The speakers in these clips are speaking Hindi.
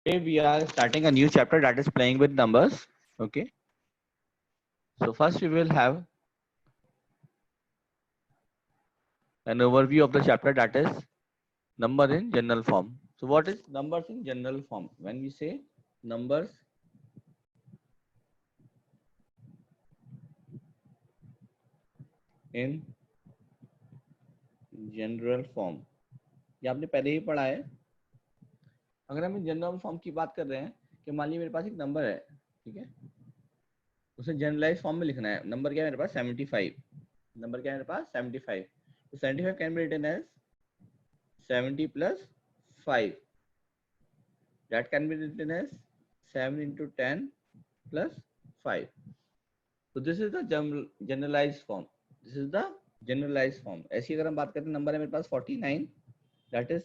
Today we are starting a new chapter that is playing with numbers. Okay. So first we will have an overview of the chapter that is number in general form. So what is numbers in general form? When we say numbers in general form, ये आपने पहले ही पढ़ा है. अगर हम जनरल फॉर्म की बात कर रहे हैं कि मान लीजिए मेरे पास एक नंबर है, ठीक है, उसे जनरलाइज फॉर्म में लिखना है. नंबर क्या है मेरे पास 75. नंबर क्या है मेरे पास 75. तो 75 can be written as 70 plus 5. That can be written as 7 into 10 plus 5. So this is the generalized form. This is the generalized form. ऐसी अगर हम बात करते हैं, नंबर है मेरे पास 49, that is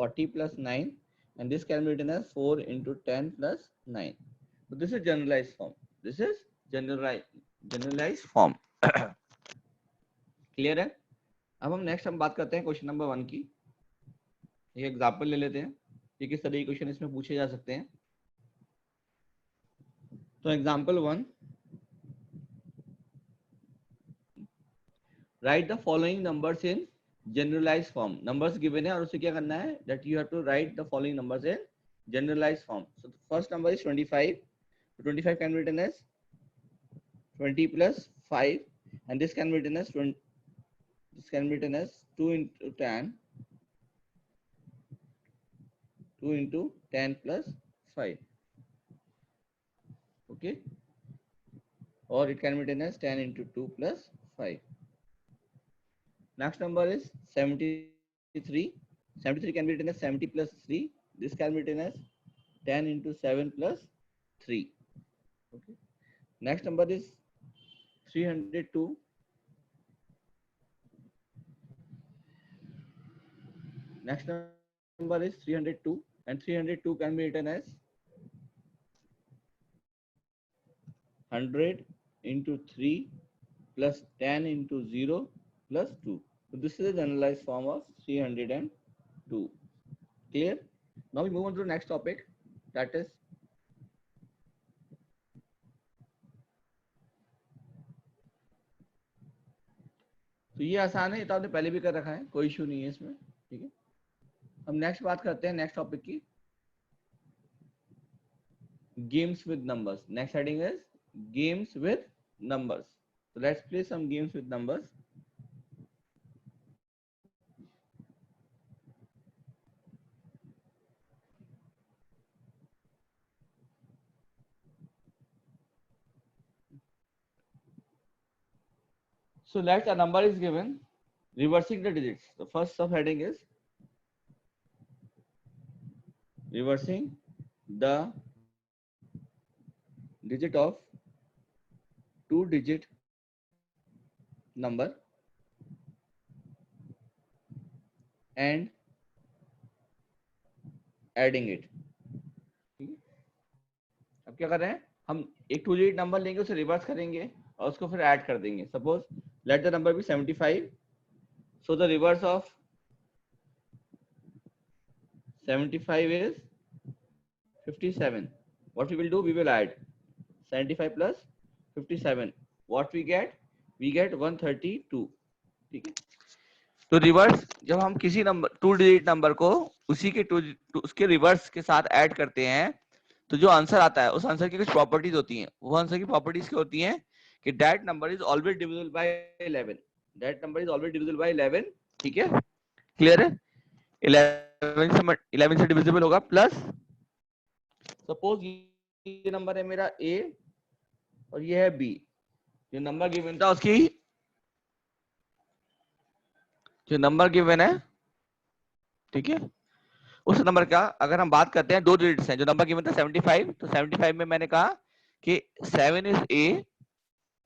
40 plus 9, and this can be written as 4 into 10 plus 9. So this is generalized form. This is generalized form. Clear है? अब हम बात करते हैं क्वेश्चन नंबर 1 की. एक एग्जाम्पल ले लेते हैं कि किस तरह के क्वेश्चन इसमें पूछे जा सकते हैं. तो example 1, write the following numbers in generalize form. Numbers given है और उसे क्या करना है, that you have to write the following numbers in generalize form. So first number is 25. 25 can be written as 20 plus 5, and this can be written as 2 into 10, 2 into 10 plus 5. Okay, or it can be written as 10 into 2 plus 5. Next number is 73. 73 can be written as 70 plus 3. This can be written as 10 into 7 plus 3. Okay. Next number is 302. Next number is 302, and 302 can be written as 100 into 3 plus 10 into 0 plus 2. So this is a generalized form of 302. Clear? Now we move on to the next topic, that is तो ये आसान है, ये तो आपने पहले भी कर रखा है, कोई इशू नहीं है इसमें. ठीक है, हम नेक्स्ट बात करते हैं नेक्स्ट टॉपिक की, games with numbers. Next heading is games with numbers. So let's play some games with numbers. So let a number is given, reversing the digits. The first subheading is reversing the digit of 2-digit number and adding it. अब क्या कर रहे हैं, हम एक 2-digit नंबर लेंगे, उसे रिवर्स करेंगे और उसको फिर ऐड कर देंगे. Suppose let the number be 75. So the reverse of 75 is 57. What we will do, we will add 75 plus 57. What we get? We get 132. ठीक है, तो रिवर्स जब हम किसी नंबर 2-digit नंबर को उसी के उसके रिवर्स के साथ ऐड करते हैं, तो जो आंसर आता है उस आंसर की कुछ प्रॉपर्टीज होती हैं. वो आंसर की प्रॉपर्टीज क्या होती हैं कि that number is always divisible by 11. That number is always divisible by 11. ठीक है, क्लियर है? 11 से डिविजिबल होगा. प्लस सपोज ये नंबर है मेरा ए और ये है बी. जो नंबर गिवन था उसकी जो नंबर गिवन है, ठीक है, उस नंबर का अगर हम बात करते हैं, 2 डिजिट्स हैं. जो नंबर गिवन था 75, तो 75 में मैंने कहा कि 7 is A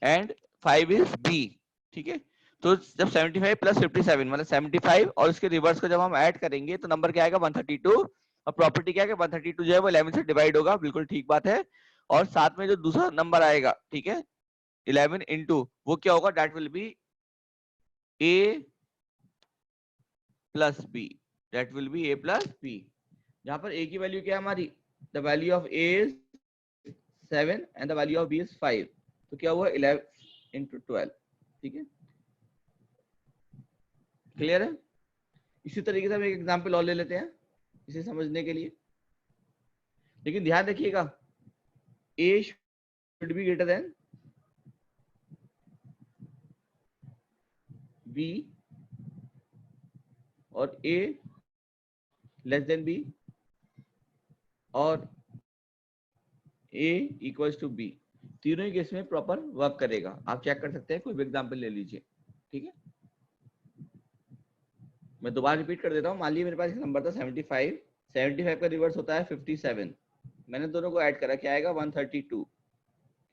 and 5 is B. ठीक है, तो जब 75 प्लस 57 मतलब 75 और उसके रिवर्स को जब हम ऐड करेंगे तो नंबर क्या आएगा 132. और प्रॉपर्टी क्या है कि 132 जो है वो 11 से डिवाइड होगा. बिल्कुल ठीक बात है. और साथ में जो दूसरा नंबर आएगा, ठीक है, 11 इंटू वो क्या होगा, that will be A plus B. That will be A plus B. जहां पर ए की वैल्यू क्या है हमारी the value of A is 7 and the value of B is 5, तो क्या हुआ 11 into 12, ठीक है, क्लियर है। इसी तरीके से हम एक एग्जांपल और ले लेते हैं इसे समझने के लिए, लेकिन ध्यान रखिएगा a should be greater than b और a less than b और a equals to b, तीनों ही केस में प्रॉपर वर्क करेगा। आप चेक कर सकते हैं, कोई भी एग्जांपल ले लीजिए, ठीक है। मैं दोबारा रिपीट कर देता हूँ। मान लीजिए मेरे पास एक नंबर था 75, 75 का रिवर्स होता है 57, मैंने दोनों को ऐड करा, क्या आएगा 132,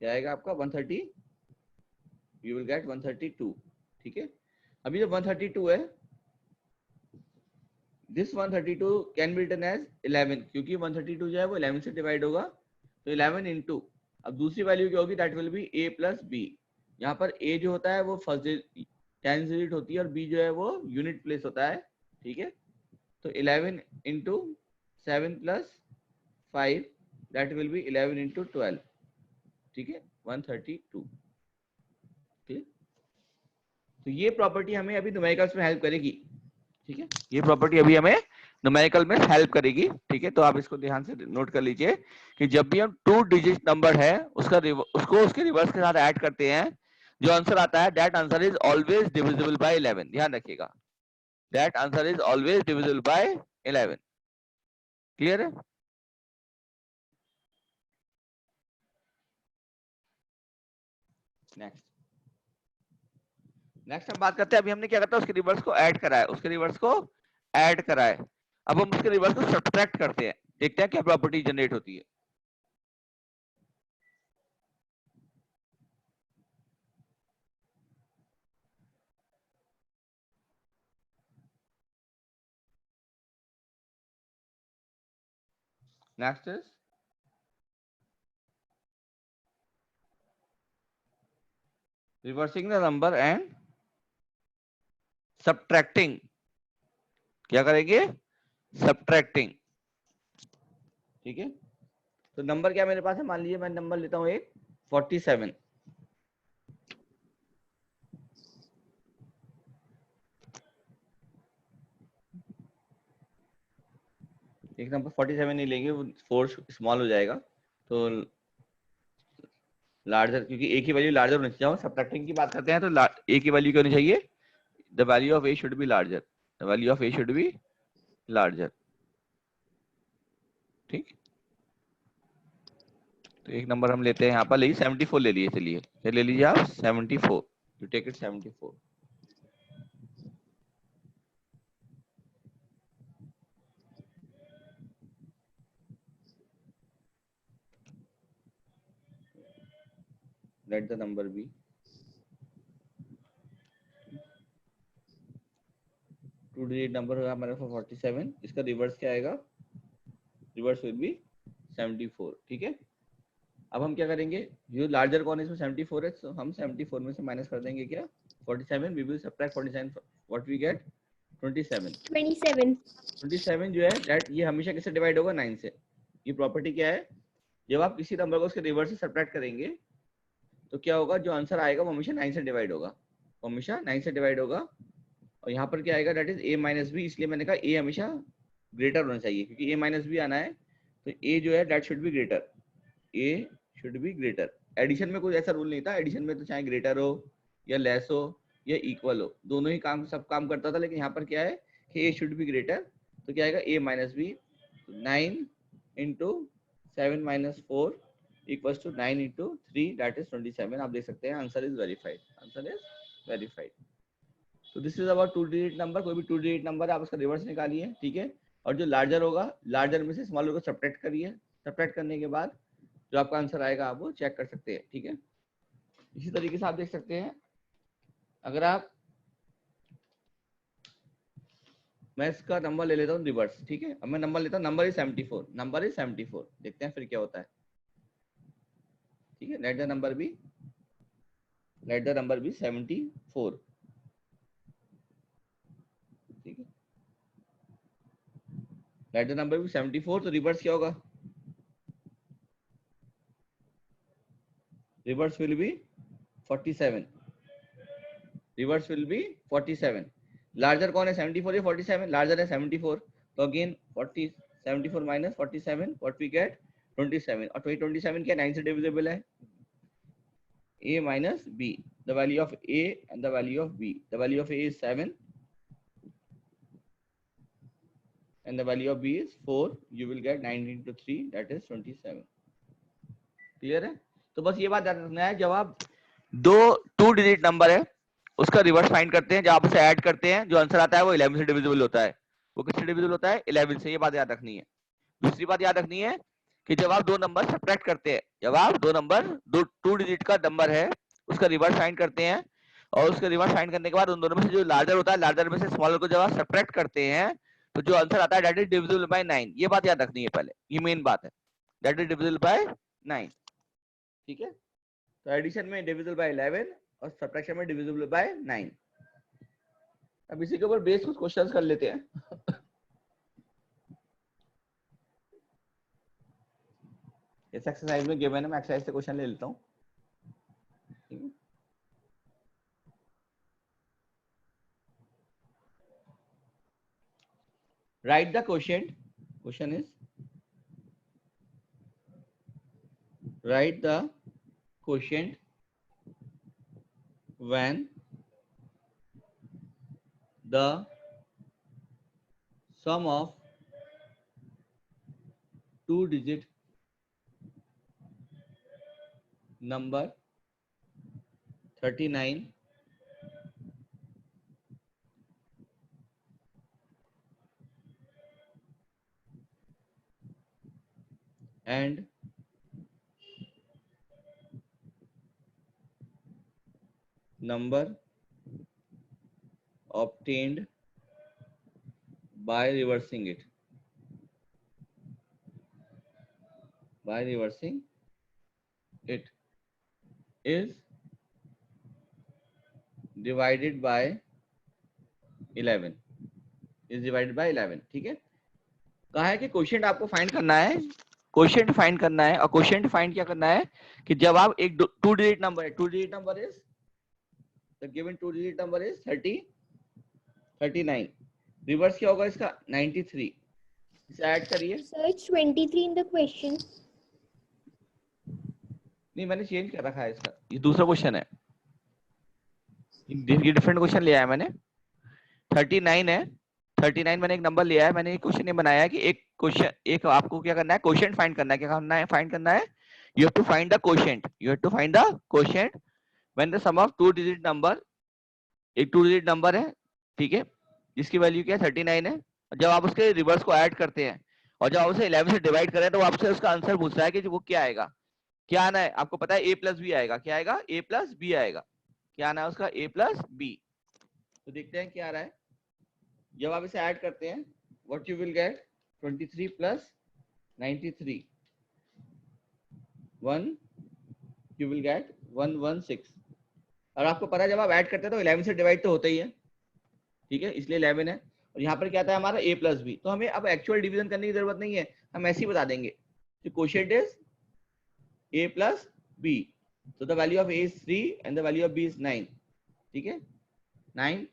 क्या आएगा आपका 130, यू विल गेट 132, ठीक है। अभी जो 132 है, this 132 can be written as 11, क्योंकि 132 जो है वो 11 से डिवाइड होगा, तो 11 इंटू, अब दूसरी वैल्यू क्या होगी, that will be a plus B. यहाँ पर a जो होता है वो फर्स्ट टेंस डिजिट होती है और b जो है वो यूनिट प्लेस होता है, ठीक है। तो 11 into 7 plus 5, that will B 11 into 12, ठीक है, 132, ठीक है। तो ये प्रॉपर्टी हमें अभी न्यूमेरिकल्स में हेल्प करेगी, ठीक है, ये प्रॉपर्टी अभी हमें न्यूमेरिकल में हेल्प करेगी, ठीक है। तो आप इसको ध्यान से नोट कर लीजिए कि जब भी हम 2 डिजिट नंबर है उसको उसके रिवर्स के साथ ऐड करते हैं, जो आंसर आता है that answer is always divisible by 11, ध्यान रखिएगा, that answer is always divisible by 11, clear है। नेक्स्ट नेक्स्ट हम बात करते हैं, अभी हमने क्या करता है, उसके रिवर्स को ऐड करा है, उसके रिवर्स को ऐड करा है, अब हम उसके रिवर्स को सब्ट्रैक्ट करते हैं, देखते हैं क्या प्रॉपर्टी जनरेट होती है। Next is reversing the number and subtracting, क्या करेंगे, सब्ट्रैक्टिंग, ठीक है। तो नंबर क्या मेरे पास है, मान लीजिए मैं नंबर लेता हूं एक 47, एक नंबर 47 नहीं लेंगे, वो 4 स्मॉल हो जाएगा, तो लार्जर, क्योंकि एक ही वैल्यू लार्जर होनी चाहिए। सब्ट्रैक्टिंग की बात करते हैं तो एक ही वैल्यू क्या होनी चाहिए, the value of A should be larger, the value of A should be larger, ठीक। तो एक नंबर हम लेते हैं यहाँ पर, लेकिन 74 ले लिए, चलिए फिर ले लीजिए आप 74, you take it 74, let the number be, two digit number होगा हमारे पास 47, इसका रिवर्स क्या आएगा, रिवर्स विल बी 74, ठीक है। अब हम क्या करेंगे, जो लार्जर कौन है इसमें 74 है, तो हम 74 में से माइनस कर देंगे क्या 47, we will subtract 47, what we get 27, 27 जो है दैट ये हमेशा किससे डिवाइड होगा 9 से। ये प्रॉपर्टी क्या है, जब आप किसी नंबर को उसके रिवर्स से सब्ट्रैक्ट करेंगे तो क्या होगा, जो आंसर आएगा वो हमेशा 9 से डिवाइड होगा, वो हमेशा 9 से डिवाइड होगा। और यहाँ पर क्या आएगा, that is a minus B, इसलिए मैंने कहा a हमेशा ग्रेटर होना चाहिए, क्योंकि a माइनस बी आना है तो a जो है that should be greater, a should be greater. Addition में कोई ऐसा रूल नहीं था, एडिशन में तो चाहे ग्रेटर हो या लेस हो या इक्वल हो, दोनों ही काम सब काम करता था, लेकिन यहाँ पर क्या है कि a शुड बी ग्रेटर, तो क्या आएगा a minus B, 9 into 7 minus 4 equals to 9 into 3 that is 27। आप देख सकते हैं answer is verified, answer is verified. तो this is about 2 digit number, कोई भी 2 डिजिट नंबर है आप उसका रिवर्स निकालिए, ठीक है। और जो लार्जर होगा, लार्जर में से स्मॉलर को सब्ट्रैक्ट करिए, सब्ट्रैक्ट करने के बाद जो आपका आंसर आएगा आप वो चेक कर सकते हैं, ठीक है। इसी तरीके से आप देख सकते हैं, अगर आप, मैं इसका नंबर ले लेता हूँ रिवर्स, ठीक है। अब मैं नंबर लेता हूँ, नंबर इज 74, नंबर इज 74, देखते हैं फिर क्या होता है, ठीक है। Let the number be, let the number be 74, ठीक है। लेट द नंबर बी 74, तो रिवर्स क्या होगा, reverse will be 47, reverse will be 47. Larger कौन है 74 या 47? लार्जर है 74, तो again 40 74 minus 47 what we get 27, और 27 क्या 9 से डिविजिबल है, a minus b, the value of a and the value of b, the value of a is 7 and the value of b is 4, you will get 9 into 3 that is 27. Clear है? तो बस ये बात याद रखना है, जब आप दो 2 डिजिट नंबर है उसका रिवर्स फाइंड करते हैं, जब आप उसे ऐड करते हैं जो आंसर आता है वो 11 से डिविजिबल होता है। वो किससे डिविजिबल होता है? 11 से। ये बात याद रखनी है। दूसरी बात याद रखनी है कि जब आप दो नंबर सब्ट्रैक्ट करते हैं, जब आप दो नंबर दो 2 डिजिट का नंबर है उसका रिवर्स फाइंड करते हैं और उसका रिवर्स फाइंड करने के बाद उन दोनों में से जो लार्जर होता है, लार्जर में से स्मॉलर को जब आप सब्ट्रैक्ट करते हैं तो जो आंसर आता है दैट इज डिविजिबल बाय 9। ये बात याद रखनी है पहले, ये मेन बात है, दैट इज डिविजिबल बाय 9। ठीक है, तो एडिशन में डिविजिबल बाय 11 और सब्ट्रैक्शन में डिविजिबल बाय 9। अब इसी के ऊपर बेस कुछ क्वेश्चंस कर लेते हैं। इस एक्सरसाइज में गिवन है, मैं एक्सरसाइज से क्वेश्चन ले लेता हूँ। Right the question, question is right the question when the sum of 2-digit number 39 and number obtained by reversing it, is divided by 11, ठीक है। कहा है कि क्वोशिएंट आपको फाइंड करना है, क्वोशिएंट फाइंड करना है, और क्वोशिएंट फाइंड क्या करना है कि जब आप एक 2 डिजिट नंबर है, 2 digit number is the given 2 digit number is 39, reverse क्या होगा इसका 93, इसे ऐड करिए। Sir 23 in the question. नहीं मैंने चेंज कर रखा है इसका, ये दूसरा क्वेश्चन है, ये डिफरेंट क्वेश्चन लिया है मैंने। 39 है, 39 मैंने एक नंबर लिया है, मैंने एक क्वेश्चन ये बनाया है कि एक क्वेश्चन, एक आपको क्या करना है क्वोशिएंट फाइंड करना है। क्या करना है? फाइंड करना है, you have to find the quotient, you have to find the quotient when the sum of 2 digit number, एक 2 डिजिट नंबर है, ठीक है, जिसकी वैल्यू क्या है 39 है, जब आप उसके रिवर्स को ऐड करते हैं और जब आप उसे 11 से डिवाइड करें तो आपसे उसका आंसर पूछ रहा है कि वो क्या आएगा, क्या आना है आपको पता है a प्लस बी आएगा, क्या आएगा a प्लस बी आएगा, क्या आना है उसका a प्लस बी। तो देखते हैं क्या आ रहा है, जब आप इसे ऐड करते हैं what you will get 23 plus 93 1 you will get 116, और आपको पता है जब आप ऐड करते हैं तो 11 से डिवाइड तो होता ही है, ठीक है, इसलिए 11 है, और यहाँ पर क्या आता है हमारा a प्लस बी। तो हमें अब एक्चुअल डिवीजन करने की जरूरत नहीं है, हम ऐसे ही बता देंगे कि quotient is a plus b, so the value of a is 3 and the value of b is 9, ठीक है, 9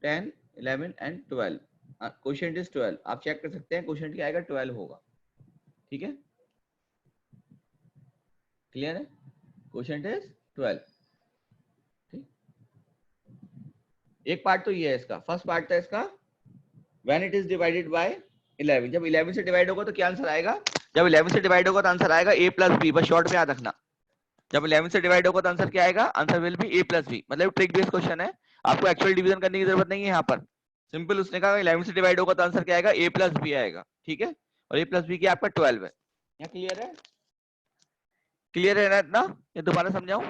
10 11 and 12, क्वोशिएंट इज 12, आप चेक कर सकते हैं क्वोशिएंट क्या आएगा 12 होगा, ठीक है, क्लियर है, क्वोशिएंट इज 12, ठीक। एक पार्ट तो ये है इसका, फर्स्ट पार्ट था इसका when it is divided by 11, जब 11 से डिवाइड होगा तो क्या आंसर आएगा, जब 11 से डिवाइड होगा तो आंसर आएगा a प्लस बी, बस शॉर्ट में याद रखना, जब 11 से डिवाइड होगा तो आंसर क्या आएगा, answer will be a plus B, मतलब ट्रिक बेस्ड क्वेश्चन है, आपको एक्चुअल डिवीजन करने की जरूरत नहीं है यहाँ पर, सिंपल उसने कहा 11 से डिवाइड होगा तो आंसर क्या आएगा a प्लस बी आएगा, ठीक है, और a प्लस बी क्या आपका 12 है। यहाँ क्लियर है, क्लियर है ना इतना, ये दोबारा समझाऊं,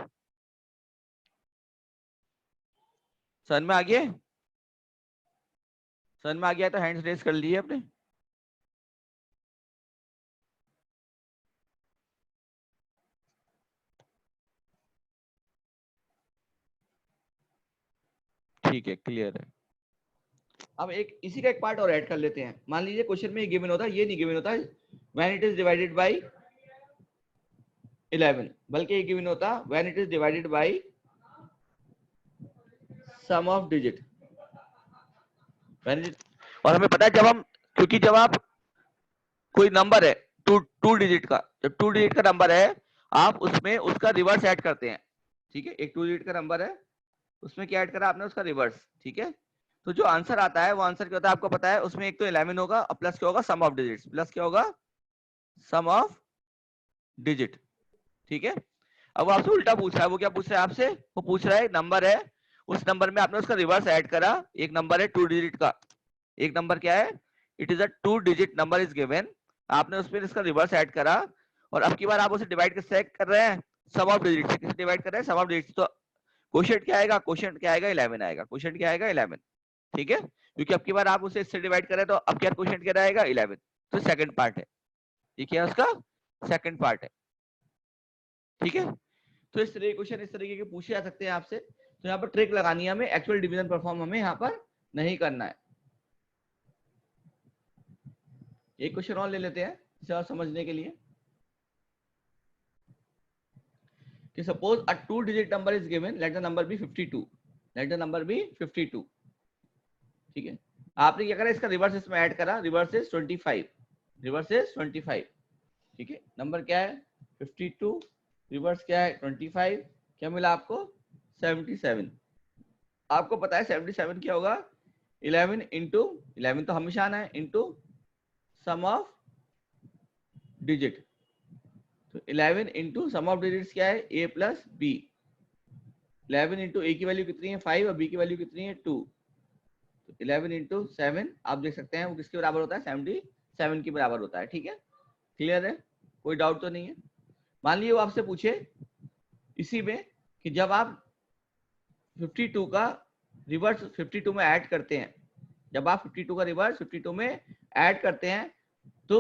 समझ में आ गया, समझ में आ गया तो हैंड्स रेज कर लीजिए अपने। ठीक है, क्लियर है। अब एक इसी का एक पार्ट और ऐड कर लेते हैं, मान लीजिए क्वेश्चन में ये गिवन होता है, ये नहीं गिवन होता है when it is divided by 11, बल्कि ये गिवन होता when it is divided by sum of digit. और हमें पता है जब हम, क्योंकि जब आप कोई नंबर है टू डिजिट का, जब 2 डिजिट का नंबर है आप उसमें उसका रिवर्स ऐड करते हैं, ठीक है। एक 2 डिजिट का नंबर है, उसमें क्या ऐड करा आपने, उसका रिवर्स, ठीक है। तो जो आंसर आता है वो आंसर क्या होता है आपको पता है, उसमें एक तो 11 होगा और प्लस क्या होगा, सम ऑफ डिजिट्स, प्लस क्या होगा, सम ऑफ डिजिट, ठीक है। अब वो आपसे उल्टा पूछ रहा है, वो क्या पूछ रहा है आपसे, वो पूछ रहा है नंबर है, उस नंबर में आपने उसका रिवर्स ऐड करा, एक नंबर है 2 डिजिट का, एक नंबर क्या है, it is a 2 digit number is given, आपने उसमें इसका रिवर्स ऐड करा, और अब की बार आप उसे डिवाइड किससे कर रहे हैं, सम ऑफ डिजिट से, किससे डिवाइड कर रहे हैं, सम ऑफ डिजिट। तो क्वोशिएंट क्या आएगा, क्वोशिएंट क्या आएगा, 11 आएगा, क्वोशिएंट क्या आएगा 11, ठीक है। क्योंकि अब की बार आप उसे इससे डिवाइड करें तो अब क्या क्वोशिएंट क्या आएगा 11, तो सेकंड पार्ट है, ये क्या है उसका सेकंड पार्ट है, ठीक है। तो इस तरह के क्वेश्चन इस तरीके के पूछे जा सकते हैं आपसे। तो यहाँ पर ट्रिक लगानी है हमें, एक्चुअल डिवीजन परफॉर्म हमें यहाँ पर नहीं करना है। एक क्वेश्चन और ले लेते हैं इसे और समझने के लिए, कि suppose a 2 digit number is given, let the number be 52, let the number be 52, ठीक है। आपने क्या करा, इसका रिवर्स इसमें ऐड करा, रिवर्स इज 25, रिवर्स इज 25, ठीक है। नंबर क्या है 52, रिवर्स क्या है 25, क्या मिला आपको 77। आपको पता है 77 क्या होगा, 11 इंटू 11 तो हमेशा आना है, इंटू सम ऑफ डिजिट। तो 11 इंटू सम ऑफ डिजिट्स क्या है, a प्लस बी। 11 इंटू ए की वैल्यू कितनी है 5 और बी की वैल्यू कितनी है 2। तो 11 इंटू 7 आप देख सकते हैं वो किसके बराबर होता है, 77 के बराबर होता है, ठीक है। क्लियर है, कोई डाउट तो नहीं है। मान लीजिए वो आपसे पूछे इसी में कि जब आप 52 का रिवर्स 52 में ऐड करते हैं, जब आप 52 का रिवर्स 52 में ऐड करते हैं तो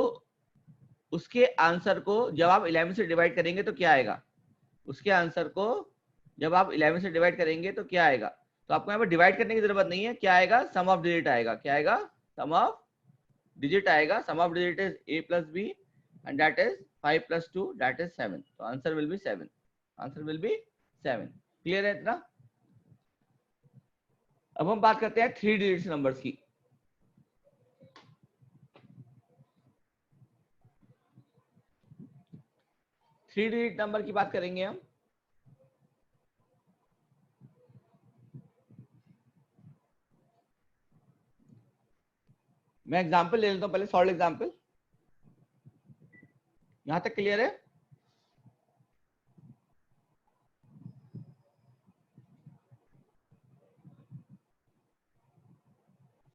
उसके आंसर को जब आप 11 से डिवाइड करेंगे तो क्या आएगा, उसके आंसर को जब आप 11 से डिवाइड करेंगे तो क्या आएगा। तो आपको यहाँ पर डिवाइड करने की जरूरत नहीं है, क्या आएगा, सम ऑफ डिजिट आएगा, क्या आएगा, सम ऑफ डिजिट आएगा। Sum of digit is a plus B and that is 5 plus 2 that is 7, तो answer will be 7, answer will be 7। Clear है इतना। अब हम बात करते हैं 3 डिजिट नंबर्स की। 3 डिजिट नंबर की बात करेंगे हम। मैं एग्जांपल ले लेता हूं पहले, सॉल्व एग्जांपल, यहां तक क्लियर है।